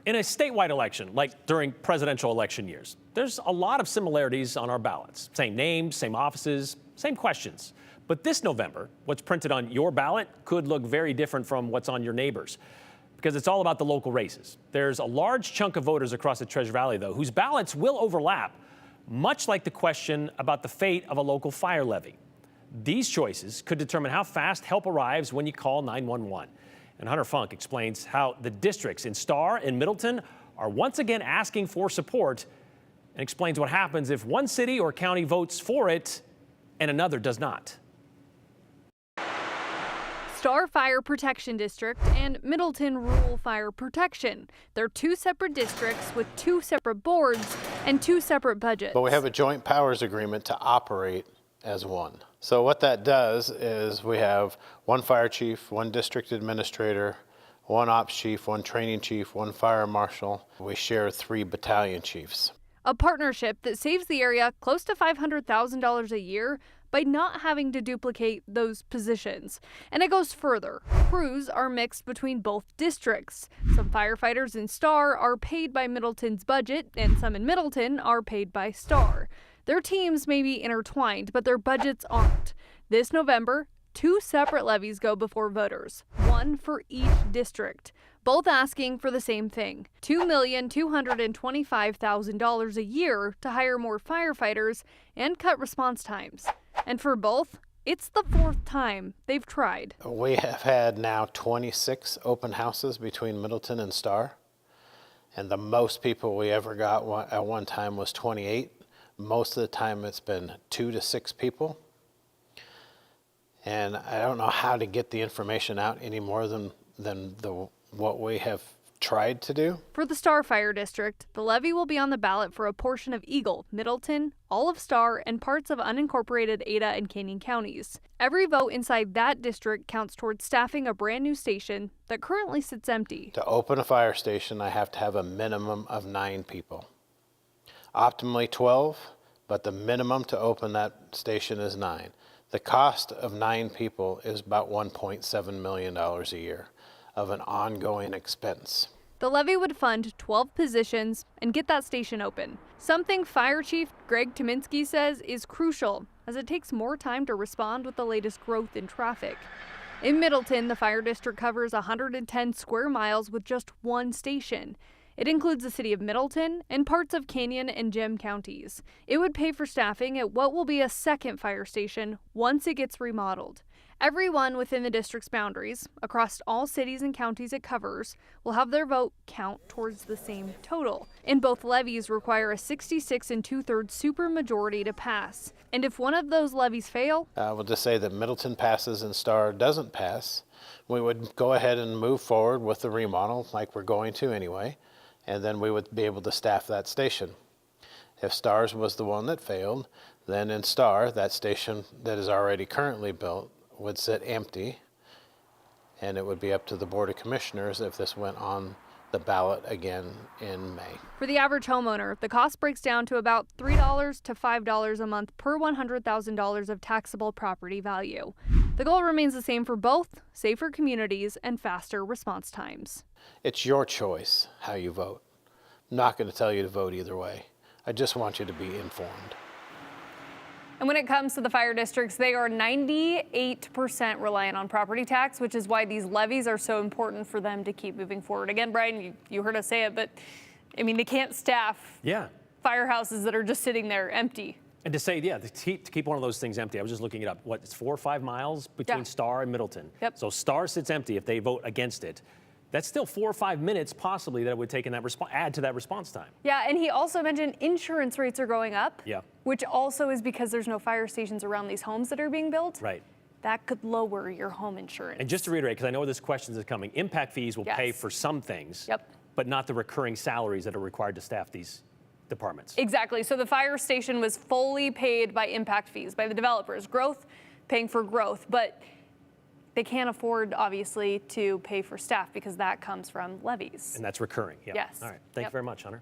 In a statewide election, like during presidential election years, there's a lot of similarities on our ballots. Same names, same offices, same questions. But this November, what's printed on your ballot could look very different from what's on your neighbor's, because it's all about the local races. There's a large chunk of voters across the Treasure Valley, though, whose ballots will overlap, much like the question about the fate of a local fire levy. These choices could determine how fast help arrives when you call 911. And Hunter Funk explains how the districts in Starr and Middleton are once again asking for support, and explains what happens if one city or county votes for it and another does not. Starr Fire Protection District and Middleton Rural Fire Protection. They're two separate districts with two separate boards and two separate budgets. But we have a joint powers agreement to operate as one. So what that does is we have one fire chief, one district administrator, one ops chief, one training chief, one fire marshal. We share 3 battalion chiefs. A partnership that saves the area close to $500,000 a year by not having to duplicate those positions. And it goes further. Crews are mixed between both districts. Some firefighters in Starr are paid by Middleton's budget, and some in Middleton are paid by Starr. Their teams may be intertwined, but their budgets aren't. This November, 2 separate levies go before voters, one for each district, both asking for the same thing, $2,225,000 a year to hire more firefighters and cut response times. And for both, it's the 4th time they've tried. We have had now 26 open houses between Middleton and Starr, and the most people we ever got at one time was 28. Most of the time it's been 2 to 6 people. And I don't know how to get the information out any more than what we have tried to do. For the Starr Fire District, the levy will be on the ballot for a portion of Eagle, Middleton, all of Starr, and parts of unincorporated Ada and Canyon counties. Every vote inside that district counts towards staffing a brand new station that currently sits empty. To open a fire station, I have to have a minimum of 9 people. Optimally 12, but the minimum to open that station is 9. The cost of 9 people is about $1.7 million a year of an ongoing expense. The levy would fund 12 positions and get that station open. Something Fire Chief Greg Tominski says is crucial, as it takes more time to respond with the latest growth in traffic. In Middleton, the fire district covers 110 square miles with just one station. It includes the city of Middleton and parts of Canyon and Gem counties. It would pay for staffing at what will be a second fire station once it gets remodeled. Everyone within the district's boundaries, across all cities and counties it covers, will have their vote count towards the same total. And both levies require a 66 2/3 supermajority to pass. And if one of those levies fail, we'll just say that Middleton passes and Starr doesn't pass. We would go ahead and move forward with the remodel like we're going to anyway, and then we would be able to staff that station. If Starr's was the one that failed, then in Starr, that station that is already currently built would sit empty, and it would be up to the Board of Commissioners if this went on the ballot again in May. For the average homeowner, the cost breaks down to about $3 to $5 a month per $100,000 of taxable property value. The goal remains the same for both: safer communities and faster response times. It's your choice how you vote. I'm not going to tell you to vote either way. I just want you to be informed. And when it comes to the fire districts, they are 98% reliant on property tax, which is why these levies are so important for them to keep moving forward. Again, Brian, you heard us say it, but I mean, they can't staff firehouses that are just sitting there empty. And to say, to keep one of those things empty, I was just looking it up. What, it's 4 or 5 miles between Starr and Middleton. Yep. So Starr sits empty if they vote against it. That's still 4 or 5 minutes possibly that it would take in that add to that response time. Yeah, and he also mentioned insurance rates are going up. Yeah. Which also is because there's no fire stations around these homes that are being built. Right. That could lower your home insurance. And just to reiterate, because I know this question is coming, impact fees will pay for some things, but not the recurring salaries that are required to staff these departments. Exactly. So the fire station was fully paid by impact fees, by the developers. Growth, paying for growth. But they can't afford, obviously, to pay for staff because that comes from levies. And that's recurring. Yes. All right. Thank you very much, Hunter.